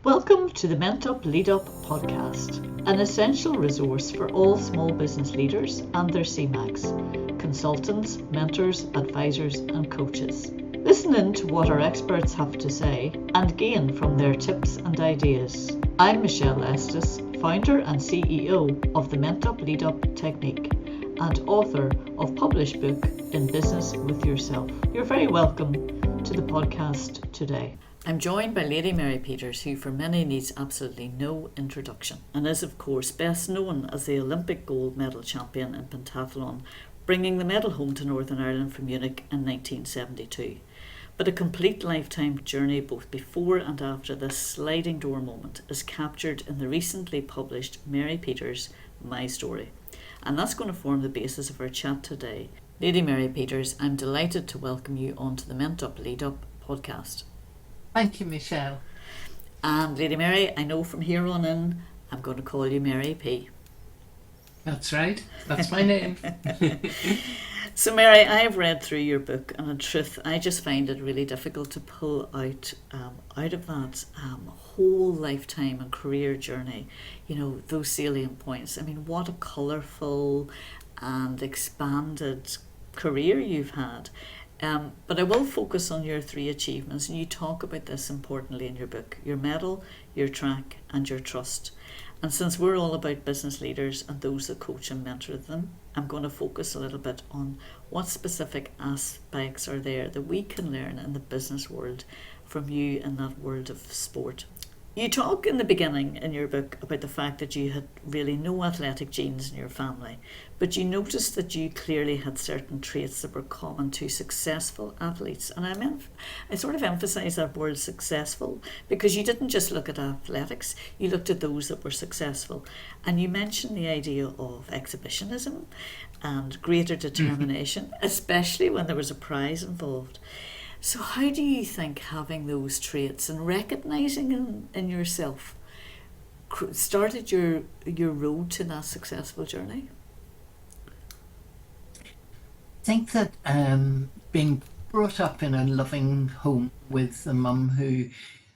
Welcome to the Mentup Lead Up podcast, an essential resource for all small business leaders and their CMACs, consultants, mentors, advisors and coaches. Listen in to what our experts have to say and gain from their tips and ideas. I'm Michelle Estes, founder and CEO of the Mentup Lead Up technique and author of published book In Business With Yourself. You're very welcome to the podcast today. I'm joined by Lady Mary Peters, who for many needs absolutely no introduction and is of course best known as the Olympic gold medal champion in pentathlon, bringing the medal home to Northern Ireland from Munich in 1972. But a complete lifetime journey both before and after this sliding door moment is captured in the recently published Mary Peters' My Story. And that's going to form the basis of our chat today. Lady Mary Peters, I'm delighted to welcome you onto the Mentup Lead Up podcast. Thank you, Michelle. And Lady Mary, I know from here on in, I'm going to call you Mary P. That's right. That's my name. So Mary, I have read through your book, and in truth, I just find it really difficult to pull out of that whole lifetime and career journey, those salient points. I mean, what a colourful and expanded career you've had. But I will focus on your three achievements, and you talk about this importantly in your book: your medal, your track and your trust. And since we're all about business leaders and those that coach and mentor them, I'm going to focus a little bit on what specific aspects are there that we can learn in the business world from you in that world of sport. You talk in the beginning in your book about the fact that you had really no athletic genes in your family, but you noticed that you clearly had certain traits that were common to successful athletes. And I sort of emphasise that word successful because you didn't just look at athletics, you looked at those that were successful. And you mentioned the idea of exhibitionism and greater determination, especially when there was a prize involved. So how do you think having those traits and recognising them in yourself started your road to that successful journey? I think that being brought up in a loving home with a mum who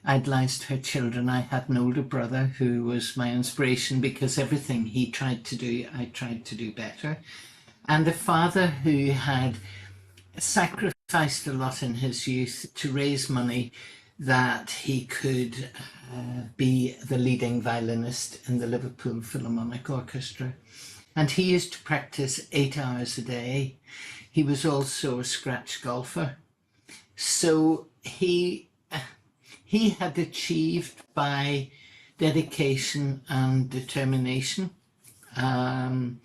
idolised her children, I had an older brother who was my inspiration because everything he tried to do, I tried to do better. And a father who had sacrificed a lot in his youth to raise money that he could be the leading violinist in the Liverpool Philharmonic Orchestra. And he used to practice 8 hours a day. He was also a scratch golfer. So he had achieved by dedication and determination. And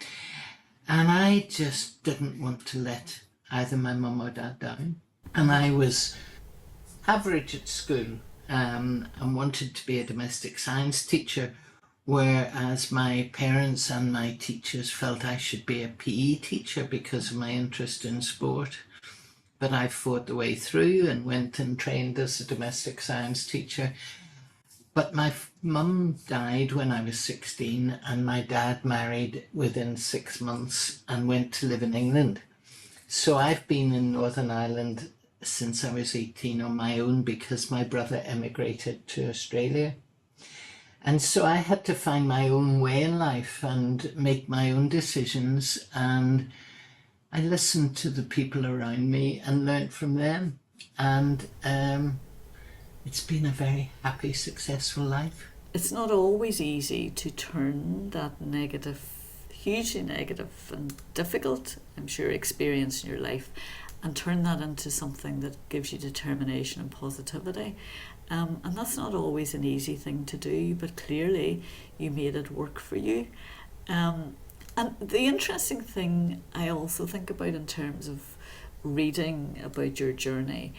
I just didn't want to let either my mum or dad down. And I was average at school and wanted to be a domestic science teacher, whereas my parents and my teachers felt I should be a PE teacher because of my interest in sport. But I fought the way through and went and trained as a domestic science teacher. But my mum died when I was 16 and my dad married within 6 months and went to live in England. So I've been in Northern Ireland since I was 18 on my own because my brother emigrated to Australia. And so I had to find my own way in life and make my own decisions. And I listened to the people around me and learnt from them. And it's been a very happy, successful life. It's not always easy to turn that negative, hugely negative and difficult, I'm sure, experience in your life and turn that into something that gives you determination and positivity. And that's not always an easy thing to do, but clearly you made it work for you. And the interesting thing I also think about in terms of reading about your journey,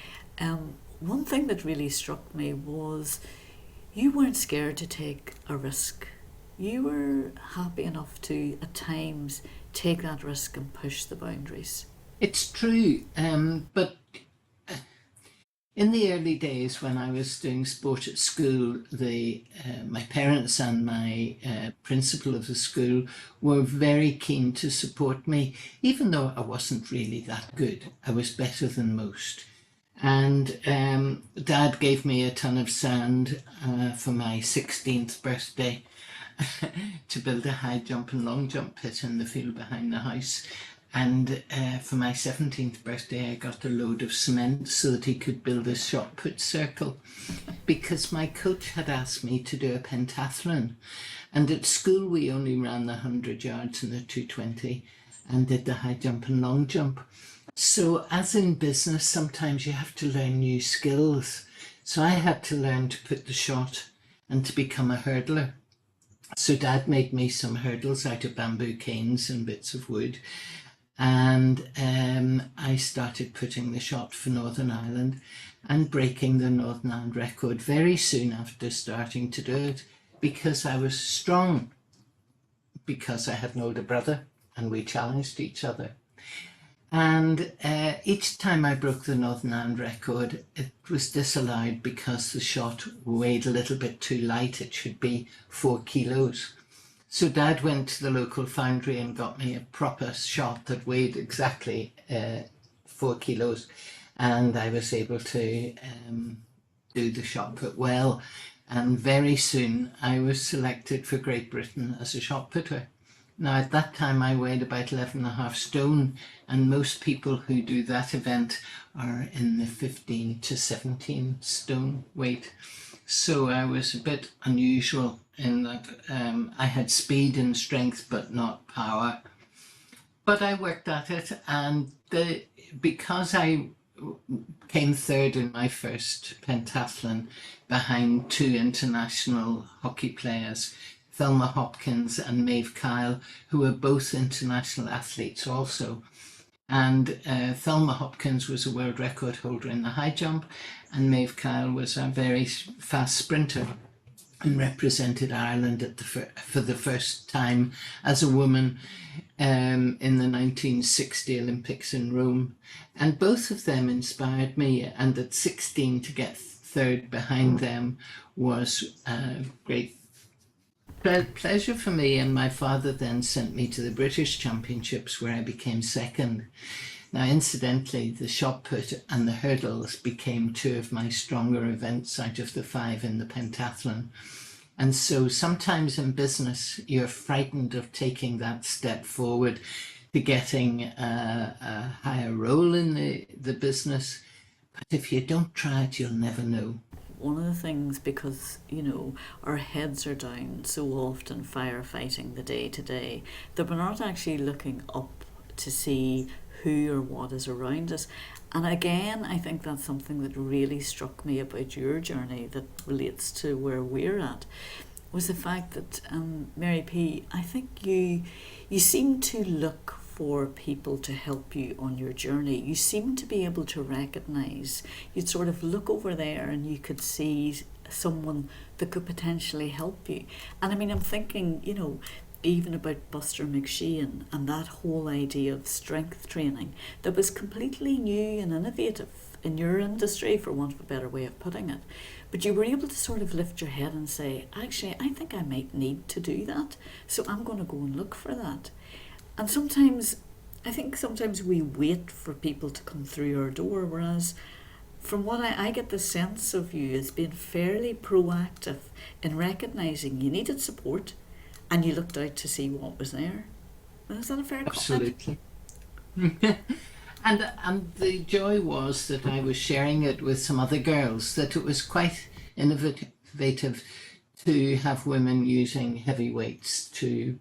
one thing that really struck me was you weren't scared to take a risk. You were happy enough to, at times, take that risk and push the boundaries. It's true, but in the early days when I was doing sport at school, my parents and my principal of the school were very keen to support me, even though I wasn't really that good. I was better than most. And Dad gave me a ton of sand for my 16th birthday to build a high jump and long jump pit in the field behind the house. And for my 17th birthday, I got a load of cement so that he could build a shot put circle, because my coach had asked me to do a pentathlon. And at school, we only ran the 100 yards and the 220 and did the high jump and long jump. So as in business, sometimes you have to learn new skills. So I had to learn to put the shot and to become a hurdler. So Dad made me some hurdles out of bamboo canes and bits of wood. And I started putting the shot for Northern Ireland and breaking the Northern Ireland record very soon after starting to do it, because I was strong, because I had an older brother and we challenged each other. And each time I broke the Northern Ireland record, it was disallowed because the shot weighed a little bit too light. It should be 4 kilos. So Dad went to the local foundry and got me a proper shot that weighed exactly 4 kilos. And I was able to do the shot put well. And very soon I was selected for Great Britain as a shot putter. Now, at that time, I weighed about 11.5 stone, and most people who do that event are in the 15 to 17 stone weight. So I was a bit unusual in that I had speed and strength, but not power. But I worked at it, and because I came third in my first pentathlon behind 2 international hockey players, Thelma Hopkins and Maeve Kyle, who were both international athletes also. And Thelma Hopkins was a world record holder in the high jump, and Maeve Kyle was a very fast sprinter and represented Ireland for the first time as a woman in the 1960 Olympics in Rome. And both of them inspired me, and at 16 to get third behind them was a great pleasure for me. And my father then sent me to the British Championships, where I became second. Now, incidentally, the shot put and the hurdles became 2 of my stronger events out of the 5 in the pentathlon. And so sometimes in business, you're frightened of taking that step forward to getting a higher role in the business. But if you don't try it, you'll never know. One of the things, because our heads are down so often firefighting the day to day, that we're not actually looking up to see who or what is around us. And again, I think that's something that really struck me about your journey that relates to where we're at, was the fact that Mary P, I think you seem to look for people to help you on your journey. You seem to be able to recognise, you'd sort of look over there and you could see someone that could potentially help you. And I mean, I'm thinking, even about Buster McShane and that whole idea of strength training that was completely new and innovative in your industry, for want of a better way of putting it. But you were able to sort of lift your head and say, actually, I think I might need to do that, so I'm going to go and look for that. And I think sometimes we wait for people to come through our door, whereas from what I get the sense of you as being fairly proactive in recognising you needed support and you looked out to see what was there. Well, is that a fair comment? Absolutely. And the joy was that I was sharing it with some other girls, that it was quite innovative to have women using heavy weights to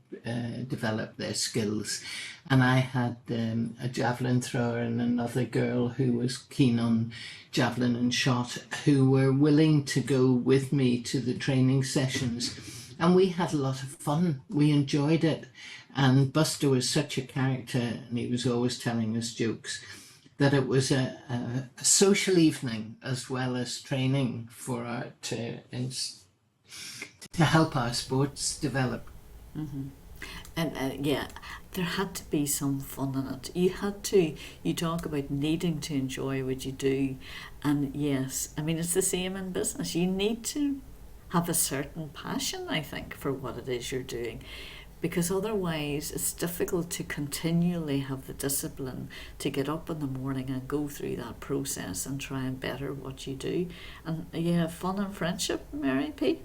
develop their skills. And I had a javelin thrower and another girl who was keen on javelin and shot, who were willing to go with me to the training sessions. And we had a lot of fun. We enjoyed it. And Buster was such a character, and he was always telling us jokes, that it was a social evening as well as training for our to help our sports develop. Mm-hmm. And yeah, there had to be some fun in it. You talk about needing to enjoy what you do. And yes, I mean, it's the same in business. You need to have a certain passion, I think, for what it is you're doing. because otherwise it's difficult to continually have the discipline to get up in the morning and go through that process and try and better what you do. And you have fun and friendship, Mary P.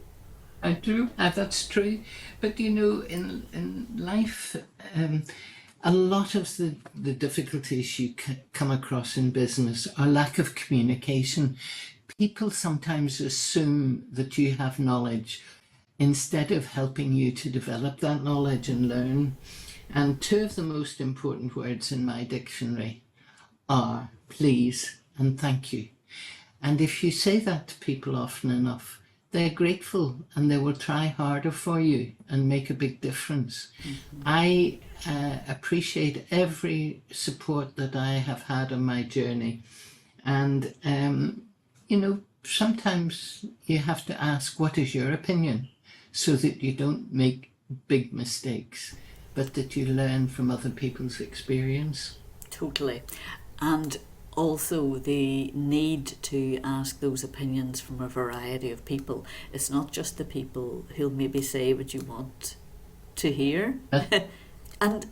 I do, that's true. But you know, in life, a lot of the difficulties you come across in business are lack of communication. People sometimes assume that you have knowledge instead of helping you to develop that knowledge and learn. And two of the most important words in my dictionary are please and thank you. And if you say that to people often enough, they're grateful and they will try harder for you and make a big difference. I appreciate every support that I have had on my journey. And, you know, sometimes you have to ask, what is your opinion? So that you don't make big mistakes, but that you learn from other people's experience. Totally. And also the need to ask those opinions from a variety of people. It's not just the people who'll maybe say what you want to hear. And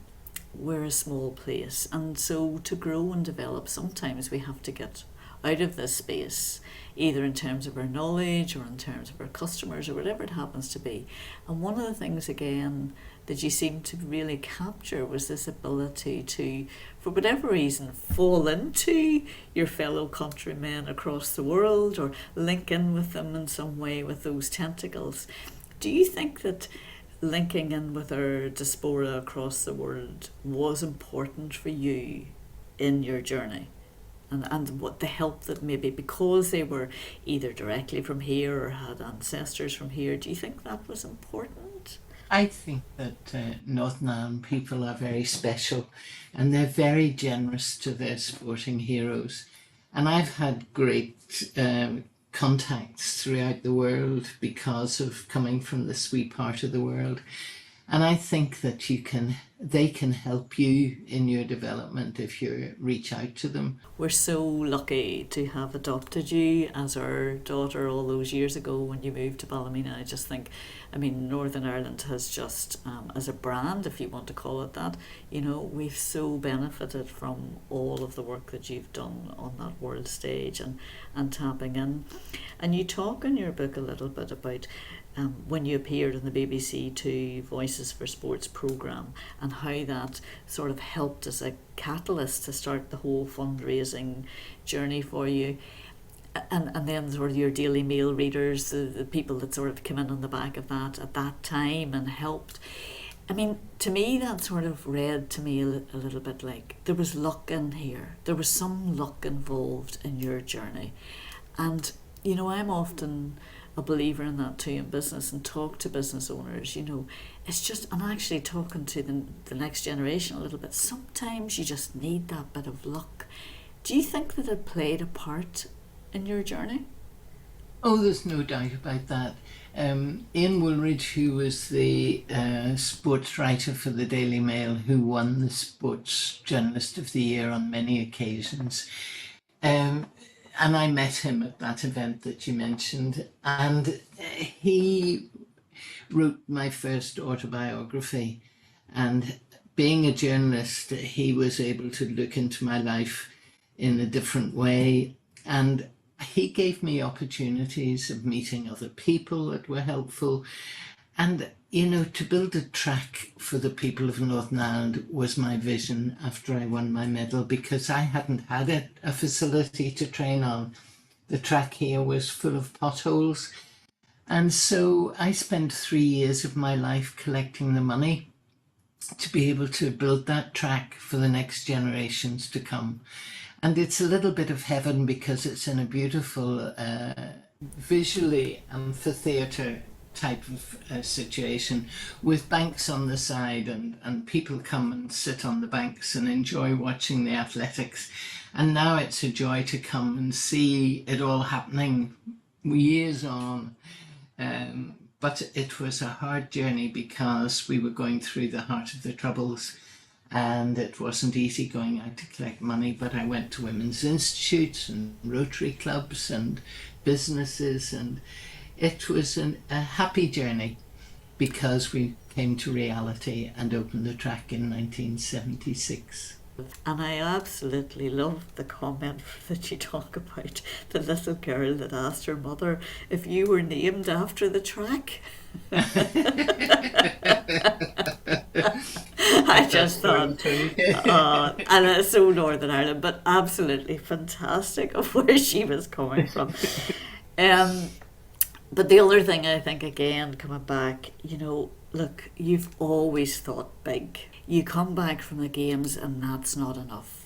we're a small place, and so to grow and develop, sometimes we have to get out of this space, either in terms of our knowledge or in terms of our customers or whatever it happens to be. And one of the things, again, that you seem to really capture was this ability to, for whatever reason, fall into your fellow countrymen across the world or link in with them in some way with those tentacles. Do you think that linking in with our diaspora across the world was important for you in your journey? And what the help that maybe because they were either directly from here or had ancestors from here, do you think that was important? I think that Northern Ireland people are very special and they're very generous to their sporting heroes. And I've had great contacts throughout the world because of coming from this wee part of the world. And I think that they can help you in your development if you reach out to them. We're so lucky to have adopted you as our daughter all those years ago when you moved to Ballymena. I just think, I mean, Northern Ireland has just, as a brand, if you want to call it that, you know, we've so benefited from all of the work that you've done on that world stage and tapping in. And you talk in your book a little bit about when you appeared on the BBC Two Voices for Sports programme and how that sort of helped as a catalyst to start the whole fundraising journey for you. And then sort of your Daily Mail readers, the people that sort of came in on the back of that at that time and helped. I mean, to me, that sort of read to me a little bit like there was luck in here. There was some luck involved in your journey. And, you know, I'm often a believer in that too in business and talk to business owners, you know, it's just, and actually talking to the next generation a little bit, sometimes you just need that bit of luck. Do you think that it played a part in your journey? Oh, there's no doubt about that. Ian Woolridge, who was the sports writer for the Daily Mail, who won the Sports Journalist of the Year on many occasions, and I met him at that event that you mentioned, and he wrote my first autobiography. And being a journalist, he was able to look into my life in a different way. And he gave me opportunities of meeting other people that were helpful. And, you know, to build a track for the people of Northern Ireland was my vision after I won my medal, because I hadn't had a facility to train on. The track here was full of potholes. And so I spent 3 years of my life collecting the money to be able to build that track for the next generations to come. And it's a little bit of heaven because it's in a beautiful, visually amphitheatre type of situation with banks on the side, and people come and sit on the banks and enjoy watching the athletics. And now it's a joy to come and see it all happening years on. But it was a hard journey because we were going through the heart of the Troubles, and it wasn't easy going out to collect money. But I went to women's institutes and Rotary clubs and businesses, and it was a happy journey because we came to reality and opened the track in 1976. And I absolutely love the comment that you talk about the little girl that asked her mother if you were named after the track. I just thought, and it's so Northern Ireland, but absolutely fantastic of where she was coming from. But the other thing I think, again, coming back, look, you've always thought big. You come back from the games and that's not enough.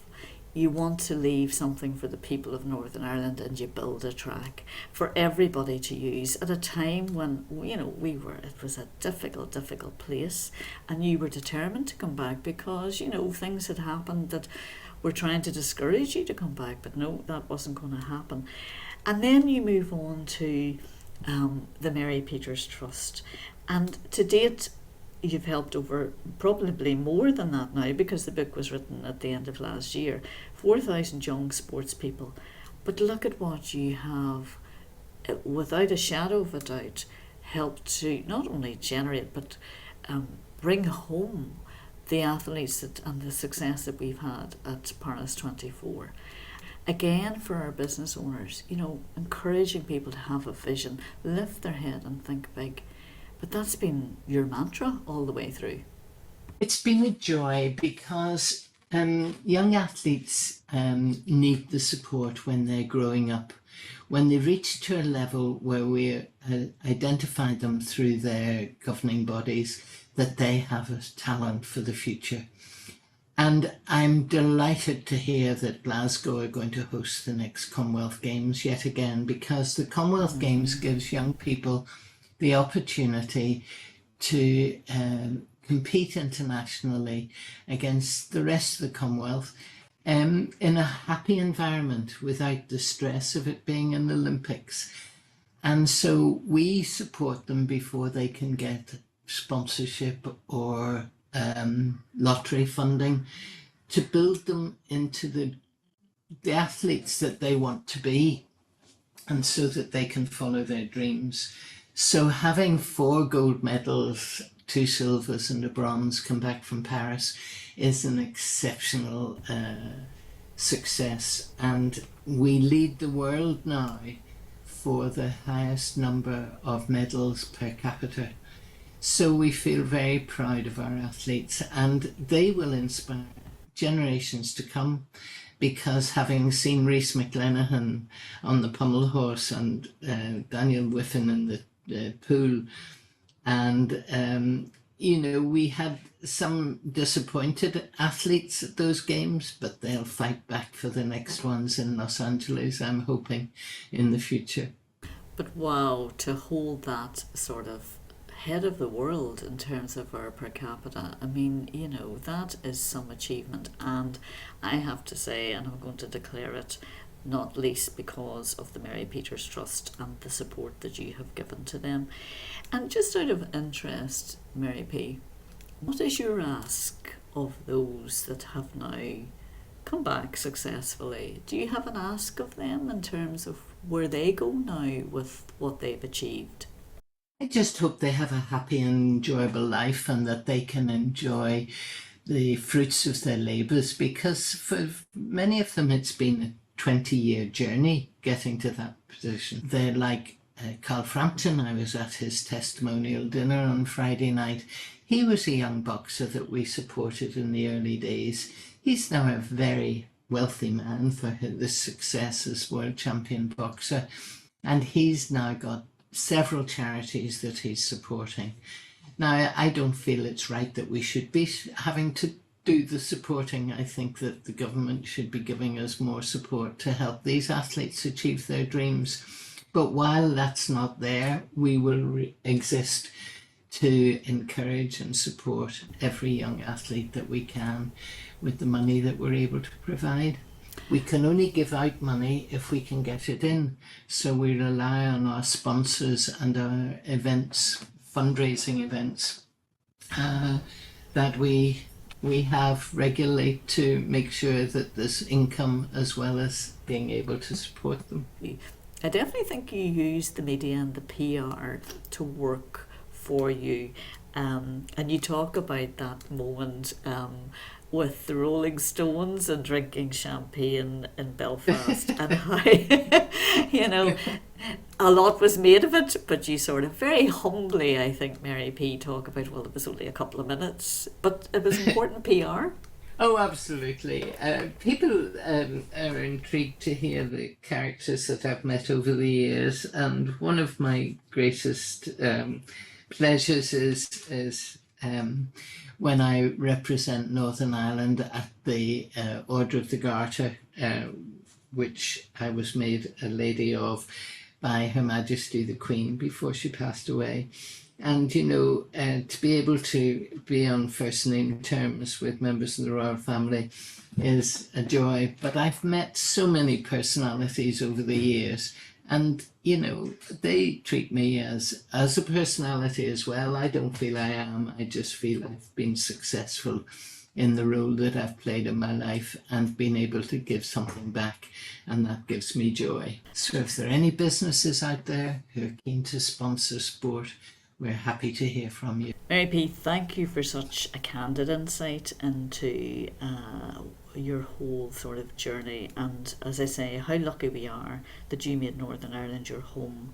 You want to leave something for the people of Northern Ireland, and you build a track for everybody to use at a time when, it was a difficult place, and you were determined to come back because, things had happened that were trying to discourage you to come back, but no, that wasn't going to happen. And then you move on to the Mary Peters Trust, and to date you've helped over, probably more than that now because the book was written at the end of last year, 4,000 young sports people. But look at what you have, without a shadow of a doubt, helped to not only generate but bring home the athletes and the success that we've had at Paris 24. Again, for our business owners, encouraging people to have a vision, lift their head and think big. But that's been your mantra all the way through. It's been a joy because young athletes need the support when they're growing up. When they reach to a level where we identify them through their governing bodies, that they have a talent for the future. And I'm delighted to hear that Glasgow are going to host the next Commonwealth Games yet again, because the Commonwealth Games gives young people the opportunity to compete internationally against the rest of the Commonwealth in a happy environment without the stress of it being an Olympics. And so we support them before they can get sponsorship or lottery funding to build them into the athletes that they want to be, and so that they can follow their dreams. So having 4 gold medals, 2 silvers and a bronze come back from Paris is an exceptional success, and we lead the world now for the highest number of medals per capita. So we feel very proud of our athletes, and they will inspire generations to come, because having seen Rhys McLenaghan on the pommel horse and Daniel Whiffen in the pool, and we had some disappointed athletes at those games, but they'll fight back for the next ones in Los Angeles, I'm hoping, in the future. But wow, to hold that sort of head of the world in terms of our per capita, I mean, that is some achievement. And I have to say, and I'm going to declare it, not least because of the Mary Peters Trust and the support that you have given to them. And just out of interest, Mary P., what is your ask of those that have now come back successfully? Do you have an ask of them in terms of where they go now with what they've achieved? I just hope they have a happy and enjoyable life, and that they can enjoy the fruits of their labours, because for many of them it's been a 20-year journey getting to that position. They're like Carl Frampton. I was at his testimonial dinner on Friday night. He was a young boxer that we supported in the early days. He's now a very wealthy man for his success as world champion boxer, and he's now got several charities that he's supporting. Now, I don't feel it's right that we should be having to do the supporting. I think that the government should be giving us more support to help these athletes achieve their dreams. But while that's not there, we will exist to encourage and support every young athlete that we can with the money that we're able to provide. We can only give out money if we can get it in, so we rely on our sponsors and our events, fundraising events, that we have regularly, to make sure that there's income as well as being able to support them. I definitely think you use the media and the PR to work for you. And you talk about that moment with the Rolling Stones and drinking champagne in Belfast and how, you know, a lot was made of it, but you sort of very humbly, I think, Mary P, talk about, well, it was only a couple of minutes, but it was important PR. Oh, absolutely. People are intrigued to hear the characters that I've met over the years, and one of my greatest pleasures is when I represent Northern Ireland at the Order of the Garter, which I was made a lady of by Her Majesty the Queen before she passed away. And, you know, to be able to be on first name terms with members of the royal family is a joy. But I've met so many personalities over the years, and, you know, they treat me as a personality as well. I don't feel I am. I just feel I've been successful in the role that I've played in my life and been able to give something back, and that gives me joy. So if there are any businesses out there who are keen to sponsor sport, we're happy to hear from you. Mary P, thank you for such a candid insight into your whole sort of journey, and as I say, how lucky we are that you made Northern Ireland your home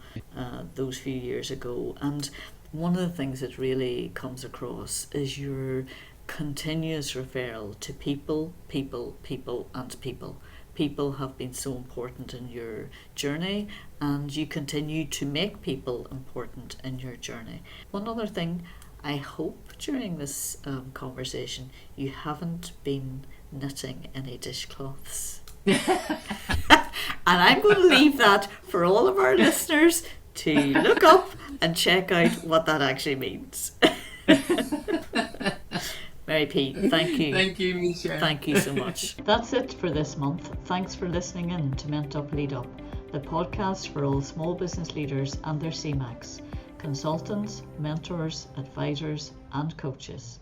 those few years ago. And one of the things that really comes across is your continuous referral to people, people, people and people. People have been so important in your journey, and you continue to make people important in your journey. One other thing, I hope during this conversation you haven't been knitting any dishcloths. And I'm going to leave that for all of our listeners to look up and check out what that actually means. Mary P, thank you. Thank you, Michelle. Thank you so much. That's it for this month. Thanks for listening in to Ment Up Lead Up, the podcast for all small business leaders and their CMACs, consultants, mentors, advisors and coaches.